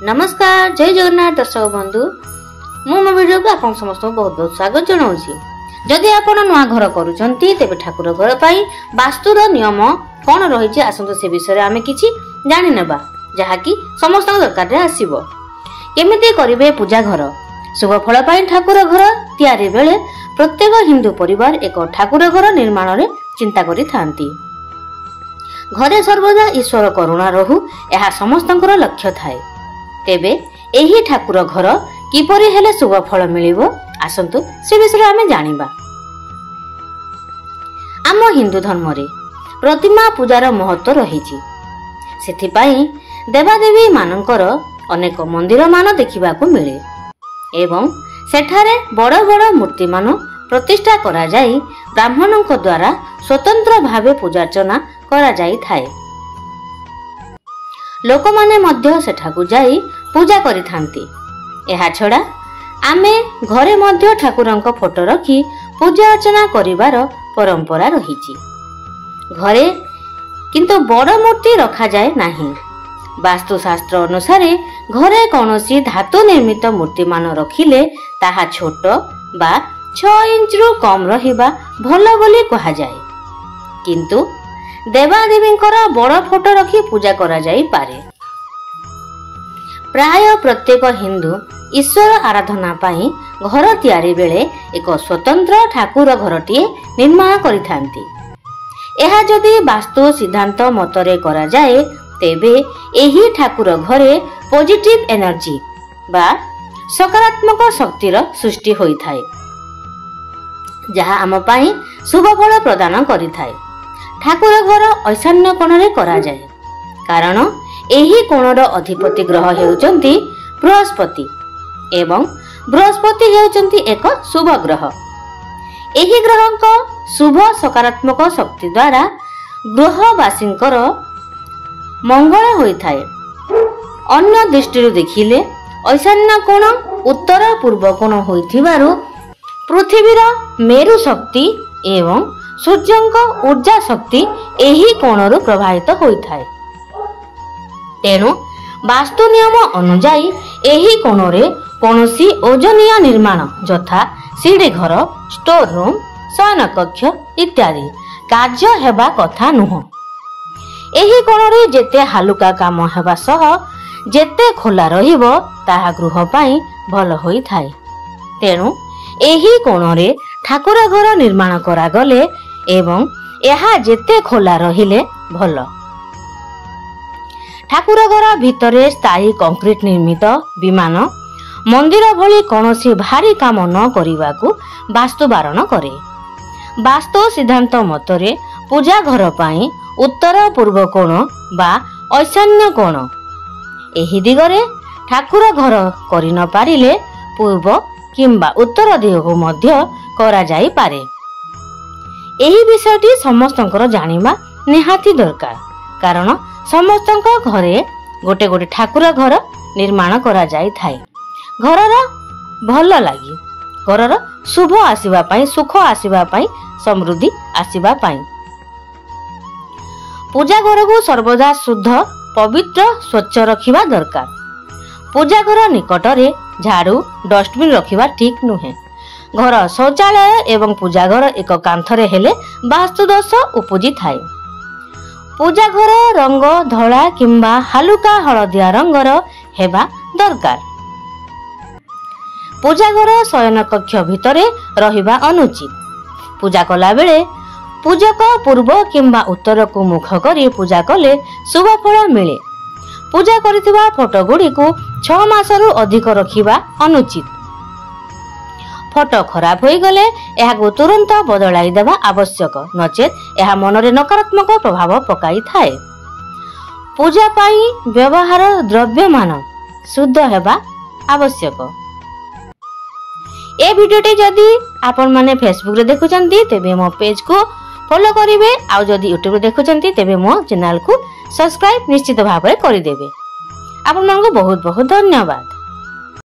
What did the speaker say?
नमस्कार जय जगन्नाथ दर्शक बंधु मो वीडियो को आप समस्त बहुत बहुत स्वागत जनाऊँगी। जदि आप नुआ घर करुँचे तेज ठाकुर घर पर वास्तुर नियम कौन रही आसतु से विषय आम कि जाने जहाँकि समस्त दरकार आसब केमिति करेंगे पूजा घर शुभ फल ठाकुर घर तैयारी बेले प्रत्येक हिंदू परिवार एक ठाकुर घर निर्माण में चिंता करिथांती। घरे सर्वदा ईश्वर करुणा रहू यह समस्त लक्ष्य थाए। तेबे एही ठाकुर घर किपरि हेले शुभ फल मिलिबो आसंतु से विषय आमे जानिबा। आम हिंदू धर्म रे प्रतिमा पूजार महत्व रहिछि। सेथिपाई देवादेवी मानकर अनेक मंदिर मान देखिबाकू मिले एवं सेठारे बड़ बड़ मूर्ति मान प्रतिष्ठा करा जाई ब्राह्मणों द्वारा स्वतंत्र भावे पूजार्चना करा जाई थाए। लोक माने मध्य सेठाकू जाई पूजा करिथांती। एहा छड़ा आमे घरे मध्य ठाकुरंक फोटो रखी पूजा अर्चना करिवार परंपरा रहिछि। घरे किंतु बड़ मूर्ति रखा जाए नाही। वास्तुशास्त्र अनुसार घरे कौनसी धातु निर्मित मूर्ति मान रखिले ताहा छोट बा 6 इंच रु कम रहिबा भलो बोली कहा जाए। किंतु देवादेवींकर बड़ फोटो रखी पूजा करा जाई पारे। प्राय प्रत्येक हिंदू ईश्वर आराधना पाई घर तैयारी बेले एक स्वतंत्र ठाकुर घरटीए निर्माण करिथांती। एहा जदि वास्तु सिद्धांत मतरे करा जाए तेबे एही ठाकुर घरे पॉजिटिव एनर्जी बा सकारात्मक शक्तिर सृष्टि होई थाए जहा आम पाई शुभ फल प्रदान करिथाए। ठाकुर घर ईशान्य कोण रे करा जाए कारण एही कोणर अधिपति ग्रह हेउचंती बृहस्पति एवं बृहस्पति हेउचंती एक शुभ ग्रह। एही ग्रहक शुभ सकारात्मक शक्ति द्वारा गृहवासींकर मंगल होई थाए। अन्य दृष्टि देखिले ईशान्य कोण उत्तर पूर्व कोण होइथिबारु पृथ्वीर मेरु शक्ति एवं सूर्यंक ऊर्जा शक्ति एही कोणरु प्रभावित होइथाए। तेणु वास्तु नियम अनुजाई एही कोणरे कौनसी ओजनिया निर्माण यथा सीढ़ी घर स्टोर रूम शयन कक्ष इत्यादि कार्य हेबा कथा नुह। एही कोणरे जेते हालुका काम हेबा सह जेते खोला रहिबो ताहा गृह पाई भल होई थाए। तेणु एही कोणरे ठाकुर घर निर्माण करा गले एवं एहा जेते खोला रहिले भल। ठाकुर घर भितरे स्थायी कंक्रीट निर्मित विमान मंदिर भली कौनसी भारी काम न करिवाकू वास्तु बारण करे। वास्तु सिद्धांत मतरे पूजा घर पाई उत्तर पूर्व कोण बा ईशान्य कोण एही दिगरे ठाकुर घर करि न पारिले पूर्व किंबा उत्तर दिगको मध्य करा जाई पारे। एही विषयटी समस्तंकर जानिबा निहाती दरकार कारण समस्तंक घरे गोटे गोटे ठाकुर घर निर्माण करा जाई थाए। घरर भल लागी घरर शुभ आसीबा पाई सुख आसीबा पाई समृद्धि आसीबा पाई। पूजा घर को सर्वदा शुद्ध पवित्र स्वच्छ रखिबा दरकार। पूजा घर निकटरे झाड़ू डस्टबिन रखिबा ठीक नुहे। घर शौचालय एवं पूजा घर एक कांथरे हेले वास्तु दोष उपजी थाए। पूजा घर रंग धला किंबा हालुका हलदिया रंगर हेबा दरकार। पूजा घर शयन कक्ष भितरे रहिबा अनुचित। पूजा कला बेले पूजक पूर्व किंबा उत्तर को मुख करी पूजा कले शुभ फल मिले। पूजा करिथिबा फोटो गुडी को 6 मासरु अधिक रखिबा अनुचित। फोटो खराब होई गले एहा को तुरंत बदलाई देबा आवश्यक नचेत एहा मनरे नकारात्मक प्रभाव पकाई थाए। पूजा पाई व्यवहार द्रव्य मान शुद्ध हेबा आवश्यक। ए वीडियोटी जदि आपण माने फेसबुक रे देखुचंती तेबे मो पेज को फॉलो करिवे आ जदि यूट्यूब रे देखुचंती तेबे मो चैनल को सब्सक्राइब निश्चित भाबरे करि देबे। आपण मानको बहुत बहुत धन्यवाद।